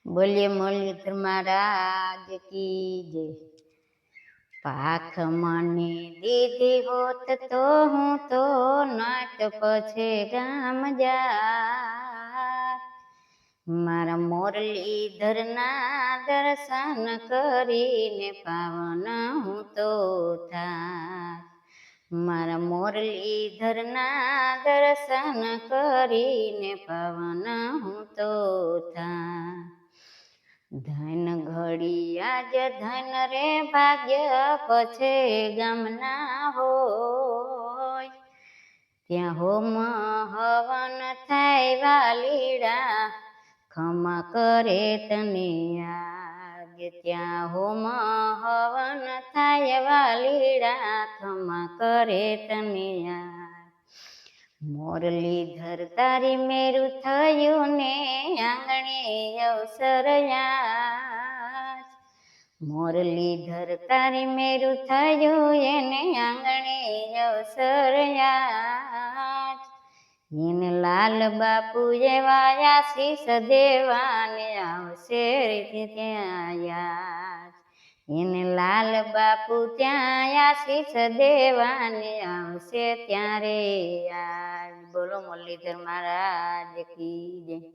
બોલીએ મુરલીધર મહારાજ કી જય। પાખ મને દીધી હોત તો હું તો નાત પછી ગામ જાત। મારા મુરલીધરના દર્શન કરીને પાવન હું તો થાત। મારા મુરલીધરના દર્શન કરીને પાવન હું તો થાત। ધન ઘડિયા જ ધન રે ભાગ્ય પછે ગામના હોય। ત્યાં હોમ હવન થાય વાલીડા ખમા કરે તને આજ। ત્યાં હોમ હવન થાય વાલીડા ખમા કરે તને આજ। મુરલીધર તારી મેરું થયું ને આંગણે અવસર આજ। મુરલીધર તારી મેરું થયું એને આંગણે અવસર આજ। એને લાલ બાપુ એવા આશીષ દેવાને આવશે ત્યાં યાદ। એને લાલ બાપુ ત્યાં આશીષ દેવાને આવશે ત્યારે યાદ। બોલો મુરલીધર મહારાજ કી જય।